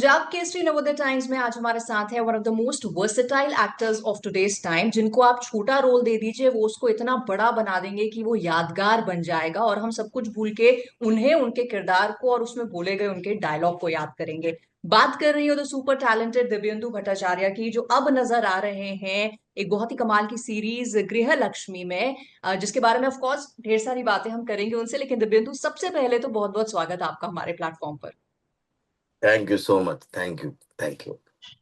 Punjab Kesari Navodaya times में आज हमारे साथ है one of the most versatile actors of today's time, जिनको आप छोटा रोल दे दीजिए वो उसको इतना बड़ा बना देंगे कि वो यादगार बन जाएगा और हम सब कुछ भूल के उन्हें, उनके किरदार को और उसमें बोले गए उनके डायलॉग को याद करेंगे। बात कर रही हो तो सुपर टैलेंटेड दिव्येंदु भट्टाचार्य की, जो अब नजर आ रहे हैं एक बहुत ही कमाल की सीरीज गृह लक्ष्मी में, जिसके बारे में ऑफ कोर्स ढेर सारी बातें हम करेंगे उनसे। लेकिन दिव्येंदु, सबसे पहले तो बहुत बहुत स्वागत आपका हमारे प्लेटफॉर्म पर। Thank you so much. Thank you. Thank you.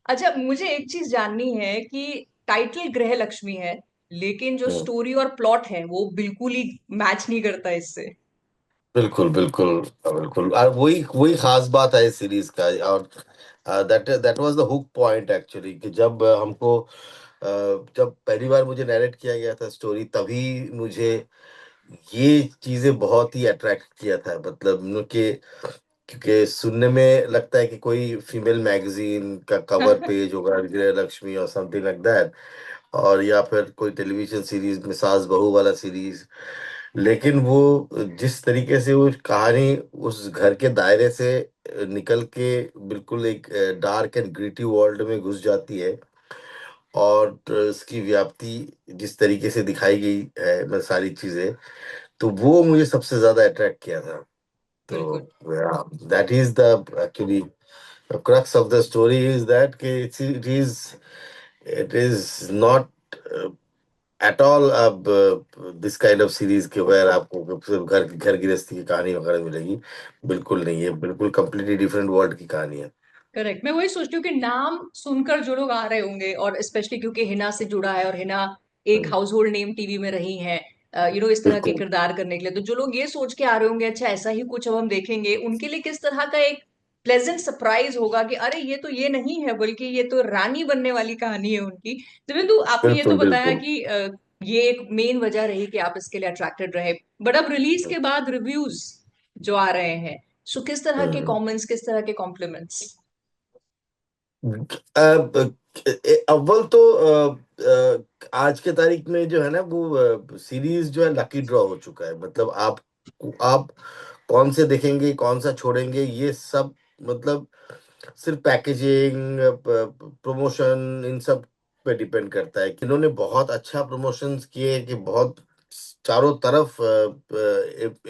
अच्छा, मुझे एक चीज जाननी है कि टाइटल गृह लक्ष्मी है, लेकिन जो हम्म, स्टोरी और प्लॉट है वो बिल्कुल ही मैच नहीं करता इससे। बिल्कुल बिल्कुल बिल्कुल। और वही वही खास बात है इस सीरीज का। और that that was the hook point actually, कि जब जब पहली बार मुझे नरेट किया गया था स्टोरी, तभी मुझे ये चीजें बहुत ही अट्रैक्ट किया था। मतलब कि क्योंकि सुनने में लगता है कि कोई फीमेल मैगजीन का कवर पेज होगा, गृह लक्ष्मी और समथिंग लाइक दैट, और या फिर कोई टेलीविजन सीरीज में सास बहू वाला सीरीज। लेकिन वो जिस तरीके से वो कहानी उस घर के दायरे से निकल के बिल्कुल एक डार्क एंड ग्रिटी वर्ल्ड में घुस जाती है, और इसकी व्याप्ति जिस तरीके से दिखाई गई है, मैं सारी चीजें, तो वो मुझे सबसे ज्यादा अट्रैक्ट किया था। तो बिल्कुल। That is the actually crux of the story is that it is not at all अब दिस काइंड ऑफ सीरीज के where आपको सिर्फ घर गृहस्थी की कहानी वगैरह मिलेगी। बिल्कुल नहीं है, बिल्कुल कंप्लीटली डिफरेंट वर्ल्ड की कहानी है। करेक्ट, मैं वही सोचती हूँ कि नाम सुनकर जो लोग आ रहे होंगे, और स्पेशली क्योंकि हिना से जुड़ा है और हिना एक हम्म, हाउस होल्ड नेम टीवी में रही है, इस तरह के बिल्कुल किरदार करने के लिए, तो जो लोग ये सोच के आ रहे होंगे अच्छा ऐसा ही कुछ अब हम देखेंगे, उनके लिए किस तरह का एक प्लेजेंट सरप्राइज होगा कि अरे ये तो ये नहीं है, बल्कि ये तो रानी बनने वाली कहानी है उनकी। देवेंदु, आपने ये तो बिल्कुल बताया बिल्कुल। कि ये एक मेन वजह रही कि आप इसके लिए अट्रैक्टेड रहे, बट अब रिलीज के बाद रिव्यूज जो आ रहे हैं, सो किस तरह के हम्म। कमेंट्स, किस तरह के कॉम्प्लीमेंट्स? अव्वल तो आज के तारीख में जो है ना, वो सीरीज जो है लकी ड्रॉ हो चुका है। मतलब आप कौन से देखेंगे, कौन सा छोड़ेंगे, ये सब मतलब सिर्फ पैकेजिंग, प्रमोशन, इन सब पे डिपेंड करता है। कि इन्होंने बहुत अच्छा प्रमोशंस किए कि बहुत चारों तरफ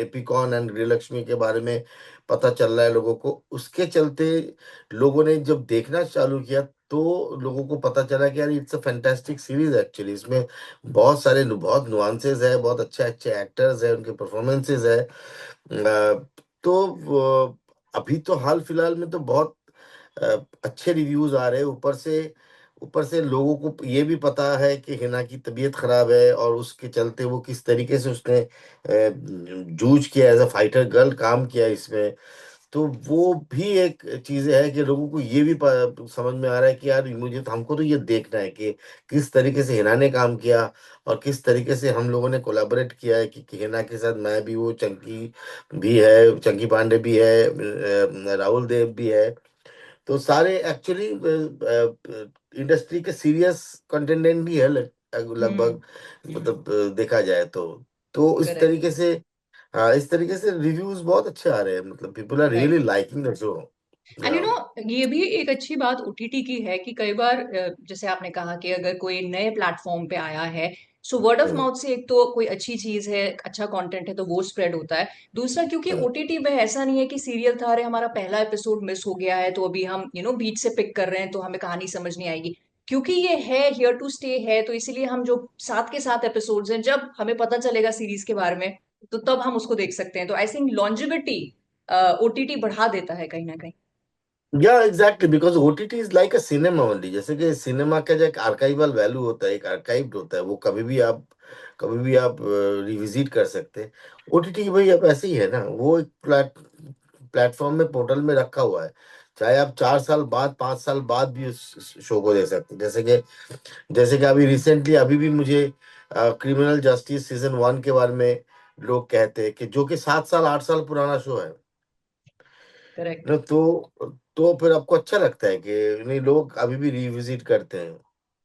एपिकॉन एंड गृहलक्ष्मी के बारे में पता चल रहा है लोगों को। उसके चलते लोगों ने जब देखना चालू किया, तो लोगों को पता चला कि यार it's a fantastic series actually. इसमें बहुत नुआंसेस है, बहुत अच्छे अच्छे एक्टर्स है, उनके परफॉर्मेंसेस है। तो अभी तो हाल फिलहाल में तो बहुत अच्छे रिव्यूज आ रहे हैं। ऊपर से लोगों को ये भी पता है कि हिना की तबीयत खराब है, और उसके चलते वो किस तरीके से उसने जूझ किया, एज अ फाइटर गर्ल काम किया इसमें। तो वो भी एक चीज है कि लोगों को ये भी समझ में आ रहा है कि यार हमको तो ये देखना है कि किस तरीके से हिना ने काम किया, और किस तरीके से हम लोगों ने कोलैबोरेट किया है। कि हिना के साथ मैं भी, वो चंकी भी है, चंकी पांडे भी है, राहुल देव भी है। तो सारे एक्चुअली इंडस्ट्री के सीरियस कंटेंडेंट भी है हम्म। लगभग। मतलब देखा जाए तो इस करेक्ट। तरीके से, हाँ, इस तरीके से रिव्यूज बहुत अच्छे आ रहे हैं। मतलब people are really right. Liking the show. And ये भी एक अच्छी बात ओटीटी की है कि कई बार जैसे आपने कहा कि अगर कोई नए प्लेटफॉर्म पे आया है, सो वर्ड ऑफ माउथ से एक तो कोई अच्छी चीज है, अच्छा कंटेंट है तो वो स्प्रेड होता है। दूसरा, क्योंकि ओटीटी में ऐसा नहीं है कि सीरियल था, अरे हमारा पहला एपिसोड मिस हो गया है तो अभी हम बीच से पिक कर रहे हैं तो हमें कहानी समझ नहीं आएगी। क्योंकि ये है हियर टू स्टे है, तो इसीलिए हम जो सात के सात एपिसोड्स हैं, जब हमें पता चलेगा सीरीज के बारे में तो तब हम उसको देख सकते हैं। तो आई थिंक लॉन्जिविटी ओटीटी बढ़ा देता है कहीं ना कहीं। या exactly, because OTT is like a cinema only. जैसे कि सिनेमा का जो एक आर्काइवल वैल्यू होता है, एक आर्काइव्ड होता है, वो कभी भी आप रिविजिट कर सकते हैं। ओटीटी भाई अब ऐसे ही है ना, वो एक प्लेटफॉर्म में, पोर्टल में रखा हुआ है। चाहे आप 4 साल बाद, 5 साल बाद भी उस शो को देख सकते हैं। जैसे कि अभी रिसेंटली, अभी भी मुझे क्रिमिनल जस्टिस सीजन 1 के बारे में लोग कहते हैं कि जो कि 7 साल 8 साल पुराना शो है करेक्ट। ना। तो फिर आपको अच्छा लगता है कि नहीं, लोग अभी भी रिविजिट करते हैं।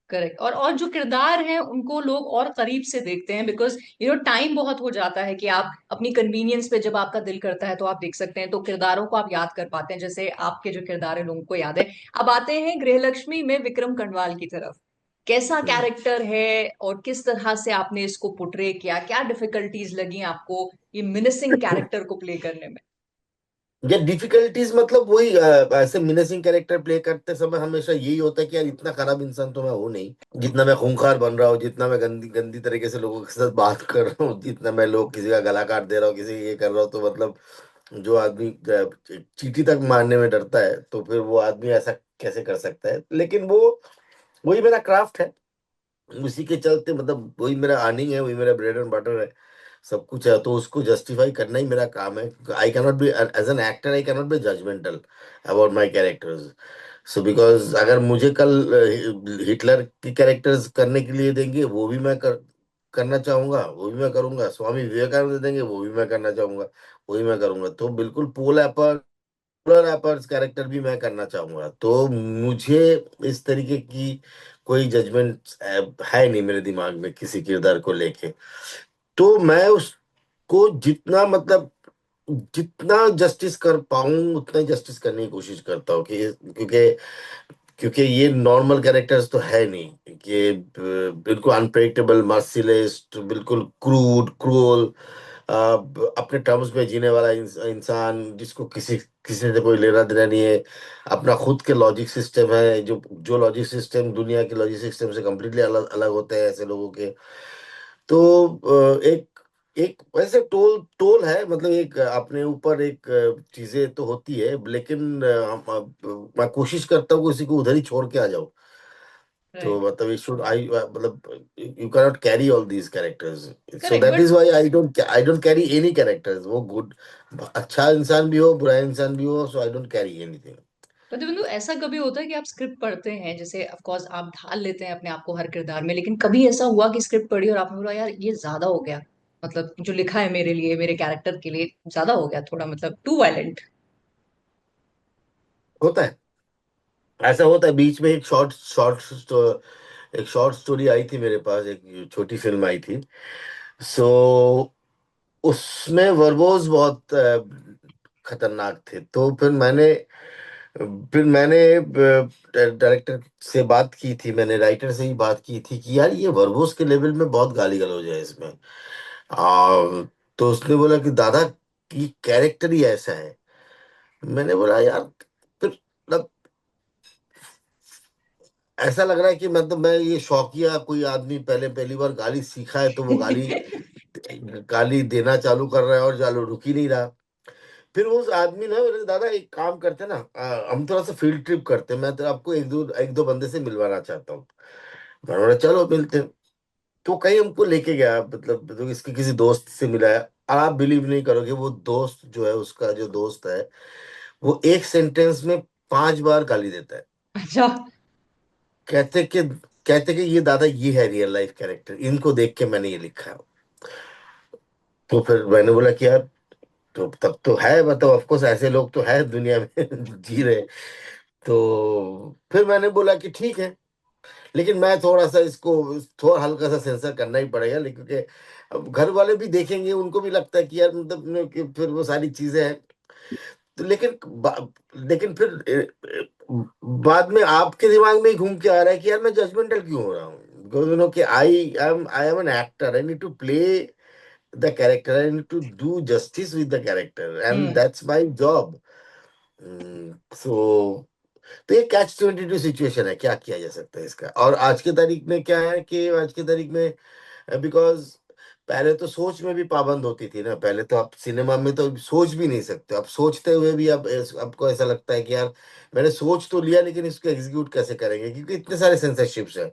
करेक्ट। और जो किरदार हैं उनको लोग और करीब से देखते हैं, बिकॉज टाइम बहुत हो जाता है कि आप अपनी कन्वीनियंस पे, जब आपका दिल करता है तो आप देख सकते हैं, तो किरदारों को आप याद कर पाते हैं, जैसे आपके जो किरदार है लोगों को याद है। अब आते हैं गृहलक्ष्मी में विक्रम कनवाल की तरफ। कैसा हम्म। कैरेक्टर है और किस तरह से आपने इसको पोर्ट्रे किया, क्या डिफिकल्टीज लगी आपको ये मिनिसिंग कैरेक्टर को प्ले करने में? ये डिफिकल्टीज मतलब वही ऐसे मिनेसिंग कैरेक्टर प्ले करते समय हमेशा यही होता है कि यार इतना खराब इंसान तो मैं हूं नहीं, जितना मैं खूंखार बन रहा हूँ, जितना मैं गंदी गंदी तरीके से लोगों के साथ बात कर रहा हूँ, जितना मैं लोग किसी का गला काट दे रहा हूँ, किसी ये कर रहा हूँ, तो मतलब जो आदमी चींटी तक मारने में डरता है तो फिर वो आदमी ऐसा कैसे कर सकता है। लेकिन वो वही मेरा क्राफ्ट है, उसी के चलते मतलब वही मेरा अर्निंग है, वही मेरा ब्रेड एंड बटर है, सब कुछ है, तो उसको जस्टिफाई करना ही मेरा काम है। I cannot be as an actor, I cannot be judgmental about my characters. So because अगर मुझे कल हिटलर की कैरेक्टर्स करने के लिए देंगे वो भी करना चाहूंगा, वो भी मैं करूंगा। स्वामी विवेकानंद देंगे वो भी मैं करना चाहूंगा, वही मैं करूंगा। तो बिल्कुल पोलर एपर्स कैरेक्टर भी मैं करना चाहूंगा। तो मुझे इस तरीके की कोई जजमेंट है नहीं मेरे दिमाग में किसी किरदार को लेके। तो मैं उसको जितना मतलब जितना जस्टिस कर पाऊं उतना जस्टिस करने की कोशिश करता हूँ कि क्योंकि क्योंकि ये नॉर्मल कैरेक्टर्स तो है नहीं, कि बिल्कुल अनप्रेडिक्टेबल, मर्सीलेस, बिल्कुल क्रूड क्रूअल, अपने टर्म्स में जीने वाला इंसान जिसको किसी किसी से कोई लेना देना नहीं है। अपना खुद के लॉजिक सिस्टम है, जो जो लॉजिक सिस्टम दुनिया के लॉजिक सिस्टम से कम्प्लीटली अलग अलग होते हैं ऐसे लोगों के। तो एक एक वैसे टोल टोल है, मतलब एक अपने ऊपर एक चीजें तो होती है, लेकिन मैं कोशिश करता हूँ कि उसी को उधर ही छोड़ के आ जाऊं। तो राइट। मतलब इट शुड आई मतलब you cannot carry all these characters. So correct. That but is why I don't carry any characters, वो गुड अच्छा इंसान भी हो बुरा इंसान भी हो, सो आई डोंट कैरी एनीथिंग। प्रतिबिंदु, ऐसा कभी होता है कि आप स्क्रिप्ट पढ़ते हैं, जैसे ऑफ कोर्स आप ढाल लेते हैं अपने आप को हर किरदार में, लेकिन कभी ऐसा हुआ कि स्क्रिप्ट पढ़ी और आपने बोला यार ये ज्यादा हो गया, मतलब जो लिखा है मेरे लिए, मेरे कैरेक्टर के लिए ज्यादा हो गया, थोड़ा मतलब टू वायलेंट? होता है, ऐसा होता है। बीच में एक शॉर्ट स्टोरी आई थी मेरे पास, एक छोटी फिल्म आई थी। सो उसमें वर्बोस बहुत खतरनाक थे। तो फिर मैंने डायरेक्टर से बात की थी, मैंने राइटर से ही बात की थी कि यार ये वर्बोस के लेवल में बहुत गाली गलौज है इसमें। तो उसने बोला कि दादा ये कैरेक्टर ही ऐसा है। मैंने बोला यार फिर मतलब ऐसा लग रहा है कि मतलब मैं ये शौकिया कोई आदमी पहले पहली बार गाली सीखा है तो वो गाली गाली देना चालू कर रहा है और चालू रुक ही नहीं रहा। फिर वो उस आदमी ने बोले दादा एक काम करते हैं ना, हम थोड़ा सा फील्ड ट्रिप करते हैं, मैं तो आपको एक दो बंदे से मिलवाना चाहता हूँ। मैंने बोला चलो मिलते हैं। तो कहीं हमको लेके गया, मतलब तो इसके किसी दोस्त से मिलाया। और आप बिलीव नहीं करोगे, वो दोस्त जो है, उसका जो दोस्त है, वो एक सेंटेंस में 5 बार गाली देता है। अच्छा। कहते कि कहते कि ये दादा ये है रियल लाइफ कैरेक्टर, इनको देख के मैंने ये लिखा है। तो फिर मैंने बोला कि यार तो तब तो है, मतलब ऑफ कोर्स ऐसे लोग तो है दुनिया में जी रहे। तो फिर मैंने बोला कि ठीक है, लेकिन मैं थोड़ा सा इसको थोड़ा हल्का सा सेंसर करना ही पड़ेगा, लेकिन क्योंकि अब घर वाले भी देखेंगे, उनको भी लगता है कि यार मतलब कि फिर वो सारी चीजें हैं। तो लेकिन फिर बाद में आपके दिमाग में ही घूम के आ रहा है कि यार मैं जजमेंटल क्यों हो रहा हूँ, बिकॉज कि I am an actor, I need to play the character, I need to do justice with the character and hmm. That's my job. So तो ये कैच 22 सिचुएशन है, क्या किया जा सकता है इसका। और आज की तारीख में क्या है कि आज की तारीख में बिकॉज पहले तो सोच में भी पाबंद होती थी ना, पहले तो आप सिनेमा में तो सोच भी नहीं सकते, आप सोचते हुए भी आप आपको ऐसा लगता है कि यार मैंने सोच तो लिया लेकिन इसको एग्जीक्यूट कैसे करेंगे, क्योंकि इतने सारे सेंसरशिप्स हैं।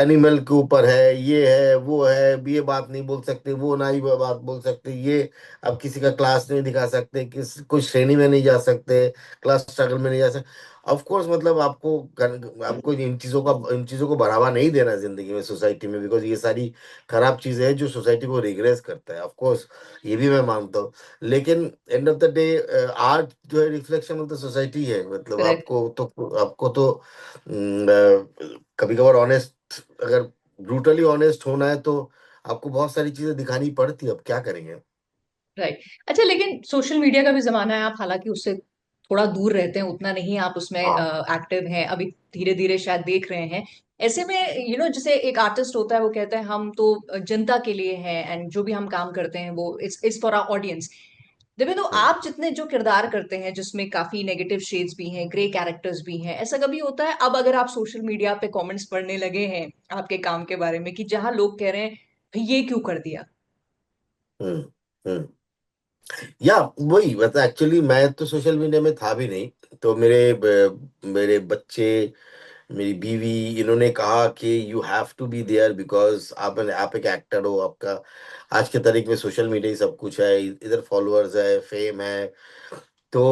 एनिमल के ऊपर है, ये है वो है, ये बात नहीं बोल सकते, वो ना ही बात बोल सकते, ये अब किसी का क्लास नहीं दिखा सकते, किस कुछ श्रेणी में नहीं जा सकते, क्लास स्ट्रगल में नहीं जा सकते। ऑफ कोर्स मतलब आपको इन चीजों को बढ़ावा नहीं देना है जिंदगी में, सोसाइटी में, बिकॉज ये सारी खराब चीजें हैं जो सोसाइटी को रिग्रेस करता है, ऑफ कोर्स ये भी मैं मानता हूँ। लेकिन end of the day art जो है रिफ्लेक्शन ऑफ द सोसाइटी है, मतलब करेक्ट। आपको तो कभी कभार ऑनेस्ट, अगर ब्रूटली ऑनेस्ट होना है तो आपको बहुत सारी चीजें दिखानी पड़ती है, अब क्या करेंगे। राइट। अच्छा, लेकिन सोशल मीडिया का भी जमाना है, आप हालांकि उससे थोड़ा दूर रहते हैं, उतना नहीं आप उसमें हाँ। एक्टिव हैं अभी, धीरे धीरे शायद देख रहे हैं। ऐसे में जैसे एक आर्टिस्ट होता है, वो कहता है हम तो जनता के लिए हैं, एंड जो भी हम काम करते हैं वो it's for our audience. Devendu, hmm. आप जितने जो किरदार करते हैं जिसमें काफी नेगेटिव शेड्स भी हैं, ग्रे कैरेक्टर्स भी हैं, ऐसा कभी होता है अब अगर आप सोशल मीडिया पे कमेंट्स पढ़ने लगे हैं आपके काम के बारे में, कि जहां लोग कह रहे हैं "भाई, ये क्यों कर दिया"? हम्म। हम्म। या वही मतलब एक्चुअली मैं तो सोशल मीडिया में था भी नहीं, तो मेरे बच्चे, मेरी बीवी, इन्होंने कहा कि you have to be there because आप एक एक्टर हो, आपका आज के तारीख में सोशल मीडिया ही सब कुछ है, इधर फॉलोअर्स है, फेम है। तो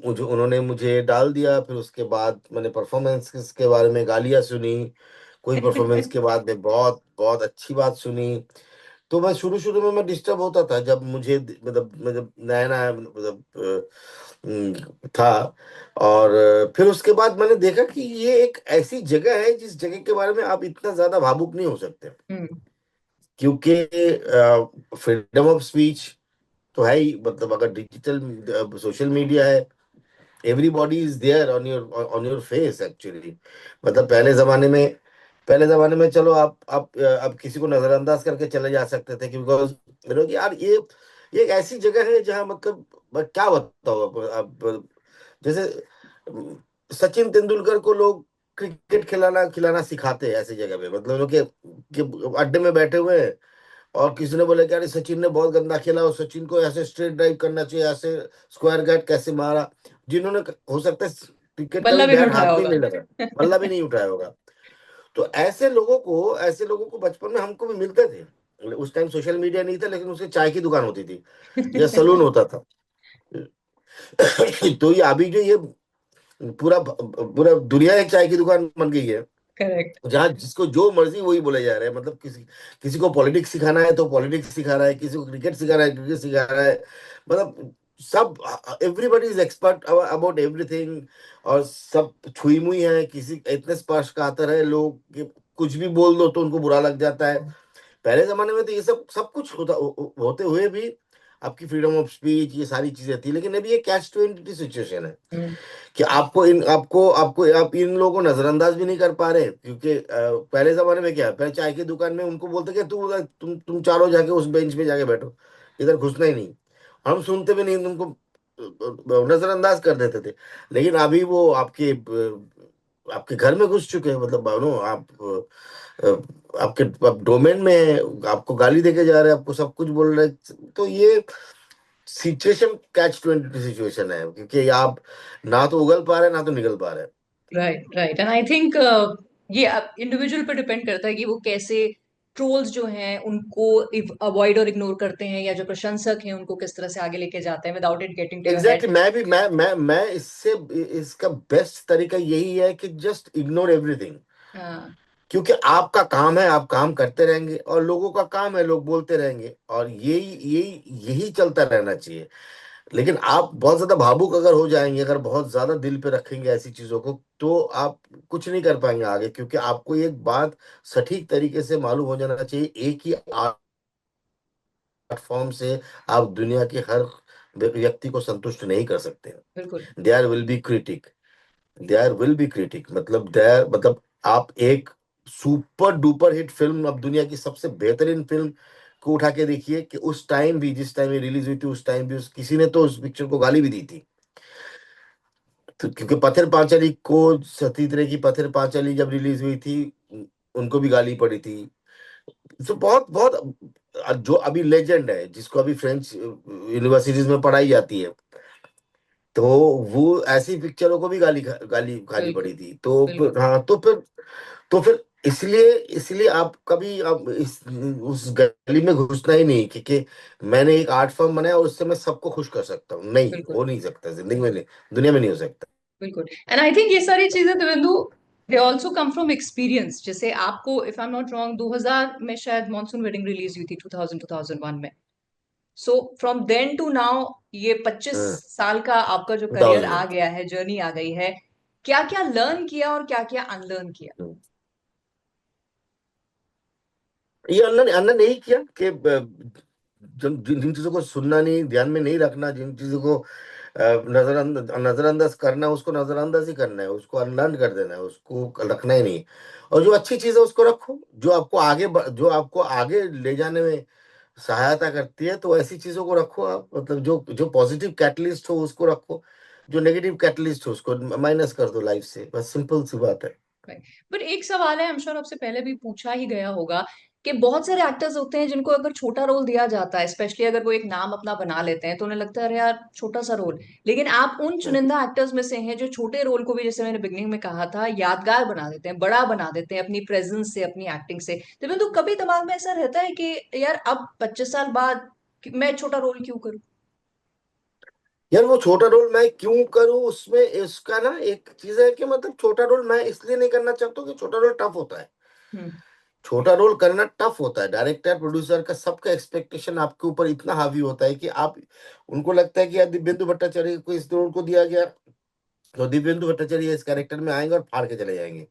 उन्होंने मुझे डाल दिया, फिर उसके बाद मैंने परफॉर्मेंस के बारे में गालियां सुनी, कोई परफॉर्मेंस के बाद में बहुत बहुत अच्छी बात सुनी। तो मैं शुरू शुरू में मैं डिस्टर्ब होता था, जब मुझे मतलब नया नया मतलब था। और फिर उसके बाद मैंने देखा कि ये एक ऐसी जगह है जिस जगह के बारे में आप इतना ज्यादा भावुक नहीं हो सकते, हम्म। क्योंकि फ्रीडम ऑफ स्पीच तो है ही, मतलब अगर डिजिटल सोशल मीडिया है, everybody is there on your face actually. मतलब पहले जमाने में चलो आप किसी को नजरअंदाज करके चले जा सकते थे, बिकॉज यार ये एक ऐसी जगह है जहाँ मतलब मैं क्या बताऊँ आप जैसे सचिन तेंदुलकर को लोग क्रिकेट खिलाना खिलाना सिखाते हैं ऐसी जगह पे, मतलब कि अड्डे में बैठे हुए हैं और किसी ने बोला कि अरे सचिन ने बहुत गंदा खेला और सचिन को ऐसे स्ट्रेट ड्राइव करना चाहिए, ऐसे स्क्वायर गार्ड कैसे मारा, जिन्होंने हो सकता है क्रिकेट का भी बल्ला भी नहीं बैट उठाया हाथ में ही होगा। नहीं लगा, बल्ला भी नहीं उठाया होगा। तो ऐसे लोगों को बचपन में हमको भी मिलते थे। उस टाइम सोशल मीडिया नहीं था, लेकिन उसके चाय की दुकान होती थी या सलून होता था। तो ये अभी जो ये पूरा पूरा दुनिया एक चाय की दुकान बन गई है, करेक्ट। जहाँ जिसको जो मर्जी वही बोले जा रहे हैं, मतलब किसी किसी को पॉलिटिक्स सिखाना है तो पॉलिटिक्स सिखा रहा है, किसी को क्रिकेट सिखाना है क्रिकेट सिखा रहा है, मतलब सब, everybody is expert about everything. और सब छुई मुई है, किसी इतने स्पर्श का आतर है लोग कि कुछ भी बोल दो तो उनको बुरा लग जाता है। पहले जमाने में तो ये सब सब कुछ होते हुए भी आपकी फ्रीडम ऑफ स्पीच ये सारी चीजें थी, लेकिन अभी ये कैच 22 सिचुएशन है हम्म। कि आपको आप इन लोगों को नजरअंदाज भी नहीं कर पा रहे, क्योंकि पहले जमाने में क्या है, पहले चाय की दुकान में उनको बोलते कि तुम चारों जाके उस बेंच पे जाके बैठो, इधर घुसना ही नहीं, हम सुनते भी नहीं, तुमको नजरअंदाज कर देते थे। लेकिन अभी वो आपके घर में घुस चुके हैं, मतलब मानो आपके आप डोमेन में है, आपको गाली देके जा रहे हैं, आपको सब कुछ बोल रहे हैं। तो ये सिचुएशन कैच 22 सिचुएशन है, क्योंकि आप ना तो उगल पा रहे ना तो निकल पा रहे। Right, right. And I think ये इंडिविजुअल पे डिपेंड करता है कि वो कैसे ट्रोल्स जो हैं उनको अवॉइड और इग्नोर करते हैं, या जो प्रशंसक हैं उनको किस तरह से आगे लेके जाते हैं without it getting to your head. Exactly मैं भी मैं इससे इसका बेस्ट तरीका यही है कि जस्ट इग्नोर एवरीथिंग, हाँ। क्योंकि आपका काम है, आप काम करते रहेंगे और लोगों का काम है, लोग बोलते रहेंगे, और यही यही यही चलता रहना चाहिए। लेकिन आप बहुत ज्यादा भावुक अगर हो जाएंगे, अगर बहुत ज्यादा दिल पे रखेंगे ऐसी चीजों को, तो आप कुछ नहीं कर पाएंगे आगे, क्योंकि आपको एक बात सटीक तरीके से मालूम हो जाना चाहिए, एक ही प्लेटफॉर्म से आप दुनिया के हर व्यक्ति को संतुष्ट नहीं कर सकते। बिल्कुल। There will be critic, there will be critic, मतलब आप एक सुपर डुपर हिट फिल्म, अब दुनिया की सबसे बेहतरीन फिल्म को उठा के देखिए कि उस टाइम भी, जिस टाइम ये रिलीज हुई थी, उस टाइम भी किसी ने तो उस पिक्चर को गाली भी दी थी। तो क्योंकि पत्थर पांचाली को, सती तरह की पत्थर पांचाली जब रिलीज हुई थी, उनको भी गाली पड़ी थी। तो बहुत बहुत जो अभी लेजेंड है, जिसको अभी फ्रेंच यूनिवर्सिटीज में पढ़ाई जाती है, तो वो ऐसी पिक्चरों को भी गाली खानी बिल्कुल। पड़ी थी। तो बिल्कुल। हाँ, तो फिर इसलिए आप कभी आप उस गली में घुसना ही नहीं, क्योंकि मैंने एक आर्ट फॉर्म बनाया और उससे मैं सबको खुश कर सकता हूँ, नहीं बिल्कुल। हो नहीं सकता, जिंदगी में नहीं, दुनिया में नहीं हो सकता। बिल्कुल। एंड आई थिंक ये सारी चीजें Devendu, they also come from experience. जैसे आपको, if I am not wrong, 2000 में शायद मॉनसून वेडिंग रिलीज हुई थी, 2000 2001 में। So from then to now, ये 25 साल का आपका जो करियर आ 2001। गया है, जर्नी आ गई है, क्या क्या लर्न किया और क्या क्या अनलर्न किया? ये अन्न अन्न नहीं किया कि जिन जिन जिन चीजों को सुनना नहीं, ध्यान में नहीं रखना, जिन चीजों को नजरअंदाज करना है, उसको नजरअंदाज ही करना है, उसको अनलर्न कर देना है, उसको रखना ही नहीं। और जो अच्छी चीज है उसको रखो, जो आपको आगे ले जाने में सहायता करती है, तो ऐसी चीजों को रखो आप। मतलब जो जो पॉजिटिव कैटलिस्ट हो उसको रखो, जो नेगेटिव कैटलिस्ट हो उसको माइनस कर दो लाइफ से। बस सिंपल सी बात है। बट एक सवाल है, I'm sure आपसे पहले भी पूछा ही गया होगा, कि बहुत सारे एक्टर्स होते हैं जिनको अगर छोटा रोल दिया जाता है, स्पेशली अगर वो एक नाम अपना बना लेते हैं, तो उन्हें लगता है अरे यार छोटा सा रोल। लेकिन आप उन चुनिंदा एक्टर्स में से हैं जो छोटे रोल को भी, जैसे मैंने बिगनिंग में कहा था, यादगार बना देते हैं, बड़ा बना देते हैं अपनी प्रेजेंस से, अपनी एक्टिंग से। तो कभी दिमाग में ऐसा रहता है कि यार अब 25 साल बाद मैं छोटा रोल क्यों करूं? यार वो छोटा रोल मैं क्यों करूं, उसमें इसका ना एक चीज है कि मतलब छोटा रोल मैं इसलिए नहीं करना चाहता हूँ कि छोटा रोल टफ होता है। हम्म। छोटा रोल करना टफ होता है। डायरेक्टर प्रोड्यूसर का सबका एक्सपेक्टेशन आपके ऊपर इतना हावी होता है कि आप, उनको लगता है कि यार दिव्येंदु भट्टाचार्य को इस रोल को दिया गया, तो दिव्येंदु भट्टाचार्य इस कैरेक्टर में आएंगे और फाड़ के चले जाएंगे।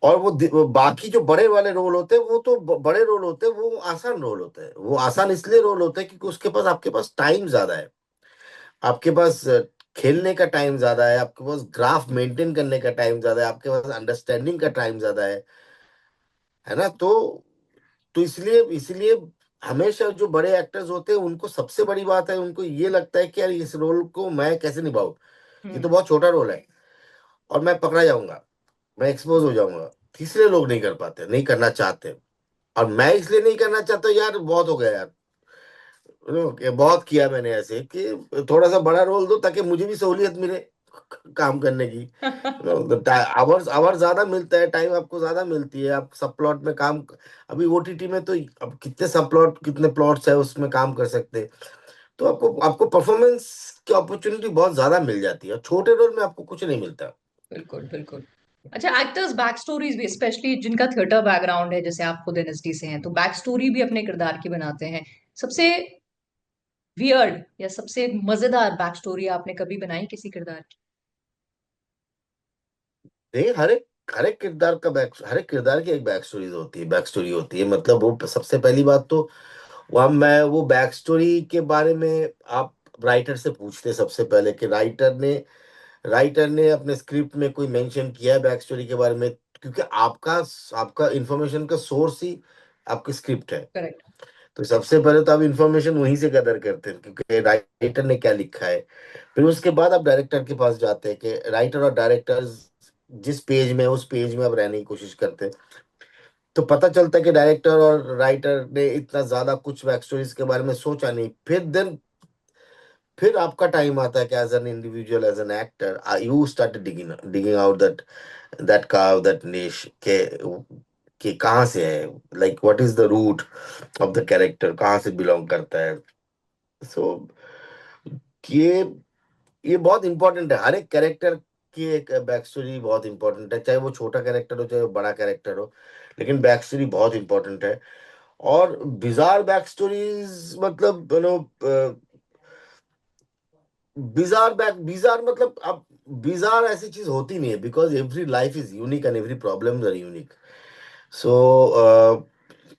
और वो बाकी जो बड़े वाले रोल होते हैं, वो तो बड़े रोल होते हैं, वो आसान रोल होते हैं। वो आसान इसलिए रोल होते हैं क्योंकि उसके पास, आपके पास टाइम ज्यादा है, आपके पास खेलने का टाइम ज्यादा है, आपके पास ग्राफ मेंटेन करने का टाइम ज्यादा है, आपके पास अंडरस्टैंडिंग का टाइम ज्यादा है ना। तो इसलिए इसलिए हमेशा जो बड़े एक्टर्स होते हैं उनको सबसे बड़ी बात है, उनको ये लगता है कि यार इस रोल को मैं कैसे निभाऊं, ये तो हम्म। बहुत छोटा रोल है और मैं पकड़ा जाऊंगा, मैं एक्सपोज हो जाऊंगा। तीसरे लोग नहीं कर पाते, नहीं करना चाहते। और मैं इसलिए नहीं करना चाहता, यार बहुत हो गया यार, बहुत किया मैंने ऐसे कि थोड़ा सा बड़ा रोल दो ताकि मुझे भी सहूलियत मिले काम करने की। आवर्स आवर्स ज्यादा मिलता है, टाइम आपको ज्यादा मिलती है, आप सब प्लॉट में काम। अभी ओटीटी में तो अब कितने सब प्लॉट, कितने प्लॉट्स है उसमें काम कर सकते हैं। तो आपको आपको परफॉर्मेंस की अपॉर्चुनिटी बहुत ज्यादा मिल जाती है, और छोटे रोल में आपको कुछ नहीं मिलता। बिल्कुल बिल्कुल। अच्छा, एक्टर्स बैक स्टोरीज भी, स्पेशली जिनका थिएटर बैकग्राउंड है, जैसे आप खुद एनएसडी से हैं, तो बैक स्टोरी भी अपने किरदार की बनाते हैं। सबसे वियर्ड या सबसे मजेदार बैक स्टोरी आपने कभी बनाई किसी किरदार की? नहीं, हर एक किरदार की एक बैक स्टोरी होती है। मतलब वो सबसे पहली बात तो, वह मैं वो बैक स्टोरी के बारे में आप राइटर से पूछते हैं सबसे पहले कि राइटर ने अपने स्क्रिप्ट में कोई मेंशन किया है बैक स्टोरी के बारे में, क्योंकि आपका आपका इंफॉर्मेशन का सोर्स ही आपकी स्क्रिप्ट है। करेक्ट। तो सबसे पहले तो आप इंफॉर्मेशन वहीं से गदर करते हैं क्योंकि राइटर ने क्या लिखा है। फिर उसके बाद आप डायरेक्टर के पास जाते हैं कि राइटर और डायरेक्टर जिस पेज में, उस पेज में आप रहने की कोशिश करते हैं। तो पता चलता है कि डायरेक्टर और राइटर ने इतना ज्यादा कुछ बैक स्टोरीज के बारे में सोचा नहीं। फिर आपका टाइम आता है कि as an individual, as an actor, you start digging digging out that carve that niche के कहाँ से है, like what is the root of the character, कहाँ से बिलोंग करता है। सो ये ये बहुत इंपॉर्टेंट है। हर एक कैरेक्टर की एक बैक स्टोरी बहुत इंपॉर्टेंट है, चाहे वो छोटा कैरेक्टर हो चाहे वो बड़ा कैरेक्टर हो, लेकिन बैक स्टोरी बहुत इंपॉर्टेंट है। और बिजार बैक स्टोरीज मतलब बिजार मतलब अब बिजार ऐसी चीज होती नहीं है, because every life is unique and every problem are unique. So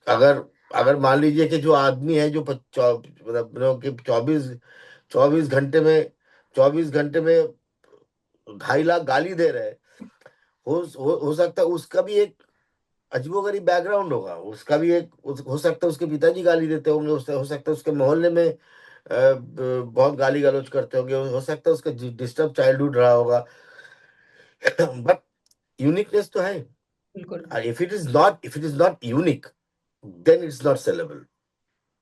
अगर अगर मान लीजिए कि जो आदमी है जो मतलब कि 24 घंटे में 24 घंटे में 2.5 लाख गाली दे रहे हैं, हो सकता है उसका भी एक अजीबोगरीब बैकग्राउंड होगा, उसका भी हो सकता है उसके पिताजी गाली देते होंगे, हो सकता है उसके मोहल्ले में बहुत गाली गलौज करते होंगे, हो सकता है उसका डिस्टर्ब चाइल्डहुड रहा होगा। बट यूनिकनेस तो है। बिल्कुल। If it is not unique, then it's not sellable.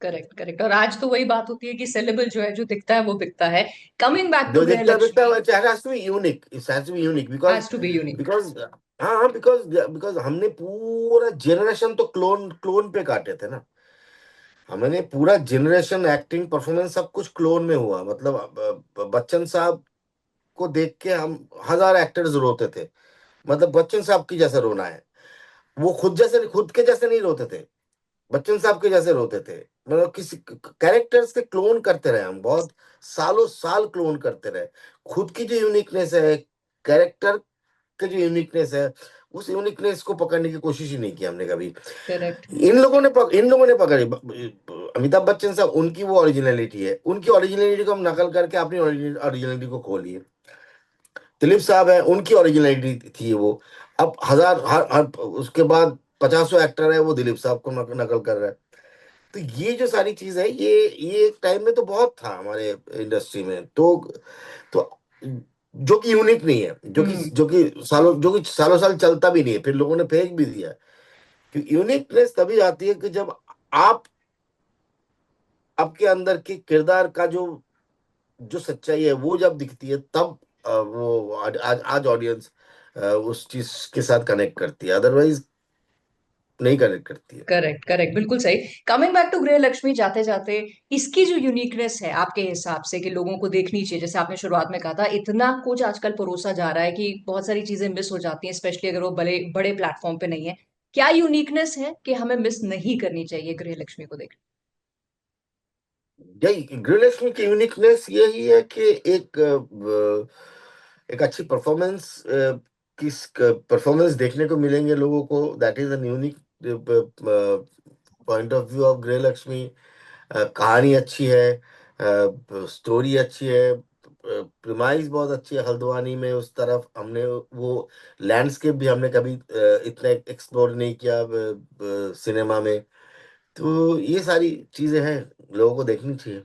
Correct correct. और आज तो वही बात होती है कि सेलेबल जो है, जो दिखता है वो बिकता है। कमिंग बैक टू जो गृह देखता है Lakshmi, it has to be unique, it has to be unique because has to be unique. Because हाँ हाँ, बिकॉज बिकॉज हमने पूरा जनरेशन तो क्लोन क्लोन पे काटे थे ना। हमने पूरा जनरेशन एक्टिंग परफॉर्मेंस सब कुछ क्लोन में हुआ। मतलब बच्चन साहब को देख के हम हजार एक्टर्स रोते थे। मतलब बच्चन साहब की जैसे रोना है, वो खुद के जैसे नहीं रोते थे, बच्चन साहब के जैसे रोते थे। मतलब किसी कैरेक्टर्स के क्लोन करते रहे हम, बहुत सालों साल क्लोन करते रहे। खुद की जो यूनिकनेस है, कैरेक्टर के जो यूनिकनेस है, उस यूनिकनेस को पकड़ने की कोशिश ही नहीं की हमने कभी। करेक्ट। इन लोगों ने पकड़ी। अमिताभ बच्चन साहब, उनकी वो ओरिजिनलिटी है, उनकी ओरिजिनलिटी को हम नकल करके अपनी ओरिजिनलिटी को खो लिए। दिलीप साहब है, उनकी ओरिजिनलिटी थी वो। अब उसके बाद पचासों एक्टर है, वो दिलीप साहब को नकल कर रहा है। तो ये जो सारी चीज है, ये एक टाइम में तो बहुत था हमारे इंडस्ट्री में। तो जो कि यूनिक नहीं है, हम्म। जो कि सालों साल चलता भी नहीं है, फिर लोगों ने फेंक भी दिया। क्योंकि यूनिकनेस तभी आती है कि जब आप आपके अंदर के किरदार का जो जो सच्चाई है वो जब दिखती है, तब वो आज ऑडियंस उस चीज के साथ कनेक्ट करती है, अदरवाइज नहीं कनेक्ट करती है। करेक्ट, करेक्ट, बिल्कुल सही। कमिंग बैक टू गृह लक्ष्मी, जाते जाते इसकी जो यूनिकनेस है आपके हिसाब से कि लोगों को देखनी चाहिए, जैसे आपने शुरुआत में कहा था, इतना कुछ आजकल परोसा जा रहा है कि बहुत सारी चीजें मिस हो जाती हैं, स्पेशली अगर वो बड़े बड़े प्लेटफॉर्म पे नहीं है। क्या यूनिकनेस है कि हमें मिस नहीं करनी चाहिए गृह लक्ष्मी को देख? यही गृहलक्ष्मी की यूनिकनेस यही है कि एक अच्छी परफॉर्मेंस, किस परफॉर्मेंस देखने को मिलेंगे लोगों को, that is an unique point of view of Grihalakshmi. कहानी अच्छी है, स्टोरी अच्छी है, प्रिमाइस बहुत अच्छी है। हल्द्वानी में उस तरफ हमने वो लैंडस्केप भी हमने कभी इतना एक्सप्लोर नहीं किया सिनेमा में। तो ये सारी चीजें हैं, लोगों को देखनी चाहिए।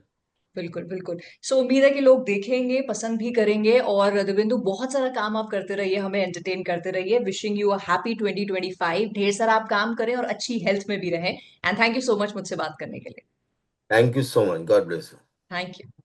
बिल्कुल, बिल्कुल। सो उम्मीद है कि लोग देखेंगे, पसंद भी करेंगे। और दिव्येंदु, बहुत सारा काम आप करते रहिए, हमें एंटरटेन करते रहिए। Wishing you a happy 2025। ढेर सारा आप काम करें और अच्छी हेल्थ में भी रहें। And thank you so much मुझसे बात करने के लिए। Thank you so much, God bless you. Thank you.